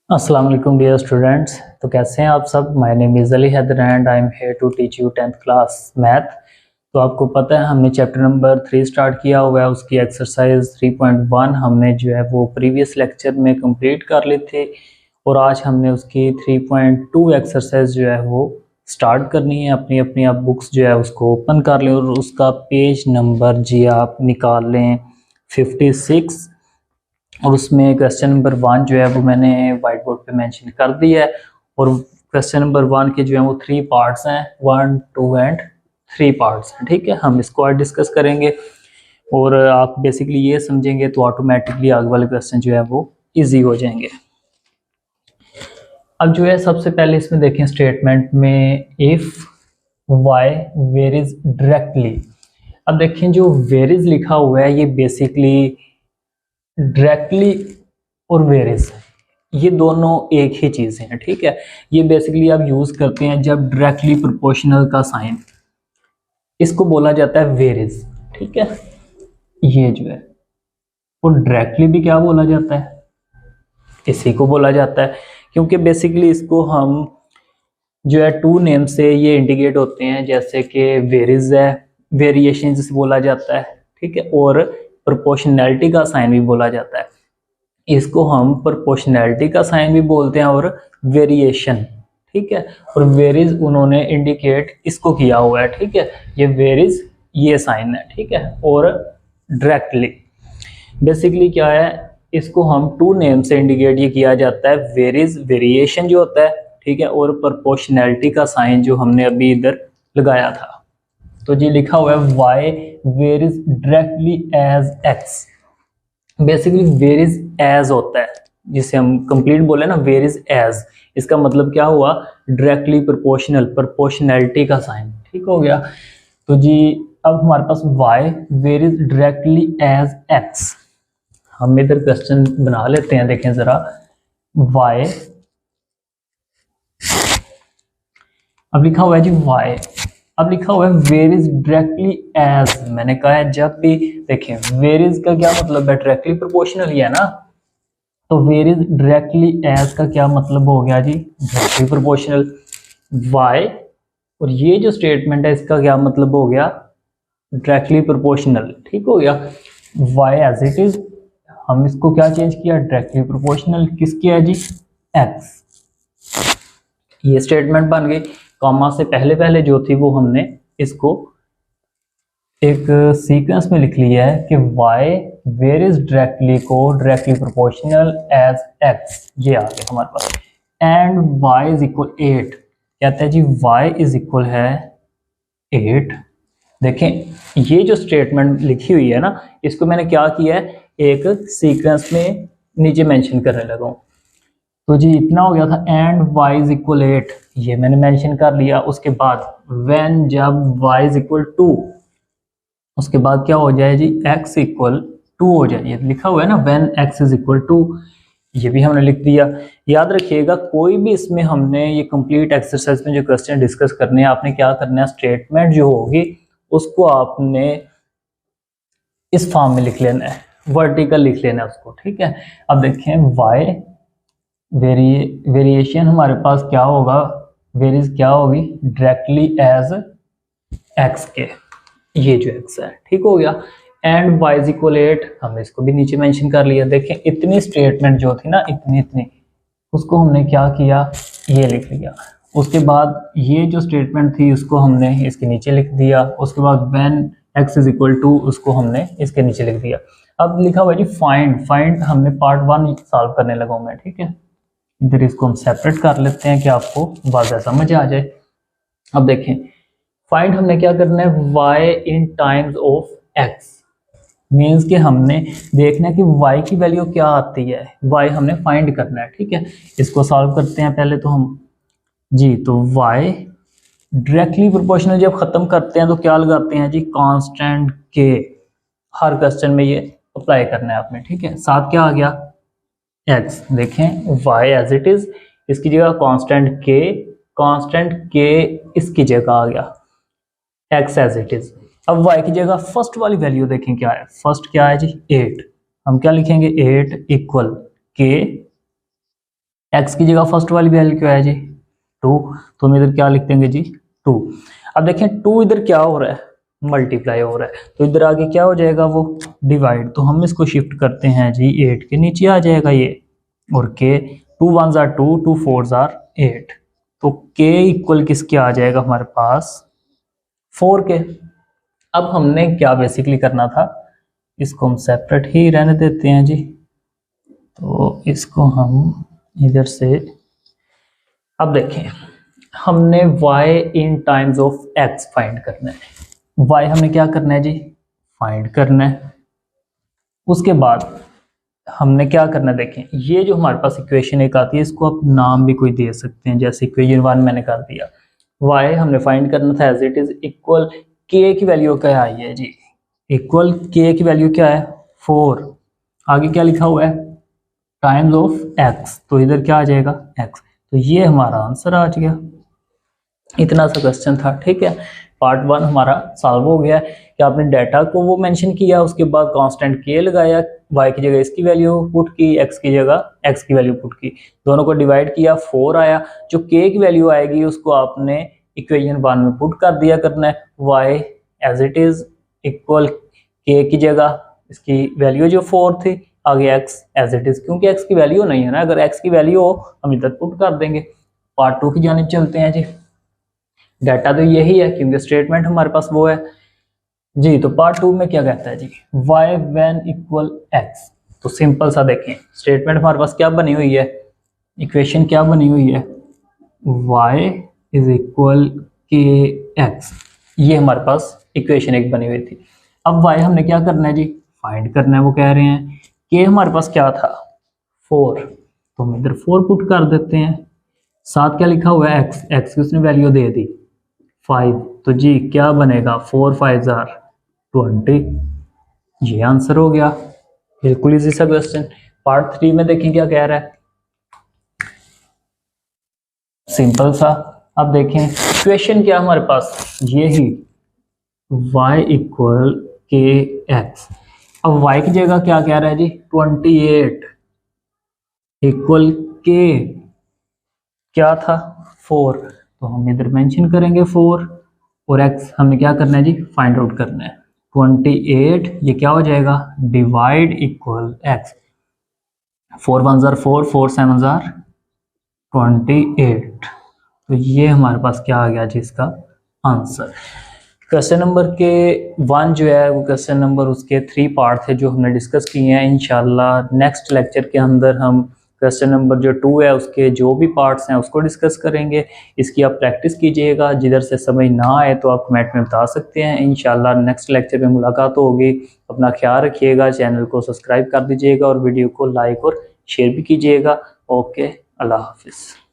अस्सलाम वालेकुम dear students. तो कैसे हैं आप सब। My name is Ali Haider and I am here to teach you 10th class math. तो आपको पता है हमने चैप्टर नंबर 3 स्टार्ट किया हुआ है, उसकी एक्सरसाइज 3.1 हमने जो है वो प्रीवियस लेक्चर में कंप्लीट कर ली थी और आज हमने उसकी 3.2 एक्सरसाइज जो है वो स्टार्ट करनी है। अपनी अपनी आप बुक्स जो है उसको ओपन कर लें और उसका पेज नंबर जी आप निकाल लें 56 और उसमें क्वेश्चन नंबर 1 जो है वो मैंने वाइट बोर्ड पे मेंशन कर दिया है। और क्वेश्चन नंबर 1 के जो है वो 3 पार्ट्स हैं, 1, 2 एंड 3 पार्ट्स हैं। ठीक है, हम इसको आज डिस्कस करेंगे और आप बेसिकली ये समझेंगे तो ऑटोमेटिकली आगे वाले क्वेश्चन जो है वो इजी हो जाएंगे। अब जो है सबसे पहले इसमें देखें स्टेटमेंट में इफ वाई वेरीज डायरेक्टली। अब देखें जो वेरीज लिखा हुआ है ये बेसिकली डायरेक्टली और वेरीज ये दोनों एक ही चीज़ हैं। ठीक है, ये बेसिकली आप यूज़ करते हैं जब डायरेक्टली प्रोपोर्शनल का साइन, इसको बोला जाता है वेरीज। ठीक है, ये जो है और डायरेक्टली भी क्या बोला जाता है, इसी को बोला जाता है, क्योंकि बेसिकली इसको हम जो है 2 नेम से ये इंडिकेट होते हैं, जैसे कि वेरीज है, वेरिएशन जिसे बोला जाता है। ठीक है, और प्रोपोर्शनैलिटी का साइन भी बोला जाता है, इसको हम प्रोपोर्शनैलिटी का साइन भी बोलते हैं और वेरिएशन। ठीक है, और वेरीज उन्होंने इंडिकेट इसको किया हुआ है। ठीक है, ये वेरीज ये साइन है। ठीक है, और डायरेक्टली बेसिकली क्या है, इसको हम 2 नेम से इंडिकेट ये किया जाता है, वेरीज वेरिएशन जो होता है, ठीक है, और प्रोपोर्शनैलिटी का साइन जो हमने अभी इधर लगाया था। तो जी लिखा हुआ है Y varies directly as X. Basically varies as होता है, जिसे हम कंप्लीट बोले ना वेरीज एज, इसका मतलब क्या हुआ, डायरेक्टली प्रोपोर्शनल, प्रोपोर्शनैलिटी का साइन। ठीक हो गया। तो जी अब हमारे पास Y varies directly as X, हम इधर क्वेश्चन बना लेते हैं। देखें जरा, वाई अब लिखा हुआ है जी वाई, अब लिखा हुआ है वेरीज डायरेक्टली एज। मैंने कहा है जब भी देखें वेरीज का क्या मतलब है, डायरेक्टली प्रोपोर्शनल ही है ना, तो वेरीज डायरेक्टली एज का क्या मतलब हो गया जी, डायरेक्टली प्रोपोर्शनल। वाई और ये जो स्टेटमेंट है इसका क्या मतलब हो गया, डायरेक्टली प्रोपोर्शनल। ठीक हो गया, वाई एज इट इज, हम इसको क्या चेंज किया, डायरेक्टली प्रोपोर्शनल किसकी है जी, एक्स। ये स्टेटमेंट बन गई। कॉमा से पहले पहले जो थी वो हमने इसको एक सीक्वेंस में लिख लिया है कि y वेरीज डायरेक्टली को डायरेक्टली प्रोपोर्शनल एज x, ये आ गया हमारे पास। एंड y इज इक्वल 8, कहते हैं जी y इज इक्वल है 8। देखें ये जो स्टेटमेंट लिखी हुई है ना, इसको मैंने क्या किया है, एक सीक्वेंस में नीचे मेंशन करने लगा हूं। तो जी इतना हो गया था, एंड y इज इक्वल 8, ये मैंने मेंशन कर लिया। उसके बाद व्हेन जब y इज इक्वल 2, उसके बाद क्या हो जाए जी, x इक्वल 2 हो जाए। ये लिखा हुआ है ना व्हेन x इज इक्वल 2, ये भी हमने लिख दिया। याद रखिएगा कोई भी इसमें हमने ये कंप्लीट एक्सरसाइज में जो क्वेश्चन डिस्कस करने हैं, आपने क्या करना है, स्टेटमेंट जो होगी उसको आपने इस फॉर्म में लिख लेना है, वर्टिकल लिख लेना है उसको। ठीक है, अब देखें y वेरिएशन हमारे पास क्या होगा, वेरीज क्या होगी, डायरेक्टली एज x के, ये जो x है। ठीक हो गया, एंड y इज इक्वल 8, हमने इसको भी नीचे मेंशन कर लिया। देखें इतनी स्टेटमेंट जो थी ना, इतनी उसको हमने क्या किया, ये लिख लिया। उसके बाद ये जो स्टेटमेंट थी उसको हमने इसके नीचे लिख दिया। उसके बाद व्हेन x इज इक्वल 2, उसको हमने इसके नीचे लिख दिया। अब लिखा हुआ है जी फाइंड हमने पार्ट 1 सॉल्व करने लगा हूं मैं। ठीक है, इधर इसको हम सेपरेट कर लेते हैं कि आपको वाज़ह समझ आ जाए। अब देखें फाइंड हमने क्या करना है, y in times of x, means कि हमने देखना है कि y की वैल्यू क्या आती है, y हमने फाइंड करना है। ठीक है, इसको सॉल्व करते हैं पहले तो हम जी। तो y डायरेक्टली प्रोपोर्शनल जब खत्म करते हैं तो क्या लगाते हैं जी, कांस्टेंट k। हर क्वेश्चन में ये अप्लाई करना है आपने। ठीक है, साथ क्या आ गया, x। देखें y एज इट इज, इसकी जगह कांस्टेंट k इसकी जगह आ गया, x एज इट इज। अब y की जगह फर्स्ट वाली वैल्यू देखें क्या है, फर्स्ट क्या है जी 8, हम क्या लिखेंगे 8 इक्वल k x की जगह फर्स्ट वाली वैल्यू क्या है जी 2, तो हम इधर क्या लिख देंगे जी 2। अब देखें 2 इधर क्या हो रहा है मल्टीप्लाई हो रहा है, तो इधर आगे क्या हो जाएगा वो डिवाइड, तो हम इसको शिफ्ट करते हैं जी 8 के नीचे आ जाएगा ये, और k 2 1 आर 2 2 4 आर 8, तो k इक्वल किसके आ जाएगा हमारे पास 4k। अब हमने क्या बेसिकली करना था, इसको हम सेपरेट ही रहने देते हैं जी, तो इसको हम इधर से, अब देखें हमने y in times of x find करना है, y हमने क्या करना है जी फाइंड करना है। उसके बाद हमने क्या करना है, देखें ये जो हमारे पास इक्वेशन एक आती है इसको आप नाम भी कोई दे सकते हैं, जैसे इक्वेशन 1 मैंने कर दिया, y हमने फाइंड करना था as it is equal k की वैल्यू क्या आई है जी, इक्वल k की वैल्यू क्या है 4, आगे क्या लिखा हुआ है टाइम्स ऑफ x, तो इधर क्या आ जाएगा x, तो ये हमारा आंसर आ गया। इतना सा क्वेश्चन था, ठीक है। पार्ट 1 हमारा सॉल्व हो गया कि आपने डाटा को वो मेंशन किया, उसके बाद कांस्टेंट k लगाया, y की जगह इसकी वैल्यू पुट की, x की जगह x की वैल्यू पुट की, दोनों को डिवाइड किया 4 आया, जो k की वैल्यू आएगी उसको आपने इक्वेशन 1 में पुट कर दिया करना है, y as it is equal k की जगह इसकी वैल्यू जो 4 थी, आगे x एज इट इज, क्योंकि x की वैल्यू नहीं है ना, अगर x की वैल्यू हो हम इधर पुट कर देंगे। पार्ट 2 की जानिब चलते हैं जी। डाटा तो यही है क्योंकि स्टेटमेंट हमारे पास वो है जी। तो पार्ट 2 में क्या कहता है जी y when इक्वल x, तो सिंपल सा देखें स्टेटमेंट हमारे पास क्या बनी हुई है, इक्वेशन क्या बनी हुई है y इज इक्वल के x, ये हमारे पास इक्वेशन एक बनी हुई थी। अब y हमने क्या करना है जी फाइंड करना है, वो कह रहे हैं कि हमारे पास क्या था 4, तो हम इधर 4 पुट कर देते हैं, साथ क्या लिखा हुआ है x की उसने वैल्यू दे दी 5, तो जी क्या बनेगा 4 5 आर 20, ये आंसर हो गया। बिल्कुल इजी सा क्वेश्चन। पार्ट 3 में देखें क्या कह रहा है, सिंपल सा। अब देखें क्वेश्चन क्या हमारे पास ये ही y इक्वल के एक्स, अब y की जगह क्या कह रहा है जी 28 इक्वल के क्या था 4, तो हम इधर मेंशन करेंगे 4, और x हमने क्या करना है जी फाइंड आउट करना है 28, ये क्या हो जाएगा divide equal x, 4 1 are 4 4 7 are 28, तो ये हमारे पास क्या आ गया जी इसका आंसर। क्वेश्चन नंबर के 1 जो है वो क्वेश्चन नंबर उसके 3 पार्ट थे जो हमने डिस्कस किए हैं। इंशाल्लाह नेक्स्ट लेक्चर के अंदर हम क्वेश्चन नंबर जो 2 है उसके जो भी पार्ट्स हैं उसको डिस्कस करेंगे। इसकी आप प्रैक्टिस कीजिएगा, जिधर से समझ ना आए तो आप कमेंट में बता सकते हैं। इंशाल्लाह नेक्स्ट लेक्चर में मुलाकात होगी। अपना ख्याल रखिएगा, चैनल को सब्सक्राइब कर दीजिएगा और वीडियो को लाइक और शेयर भी कीजिएगा। ओके, अल्लाह हाफिज़।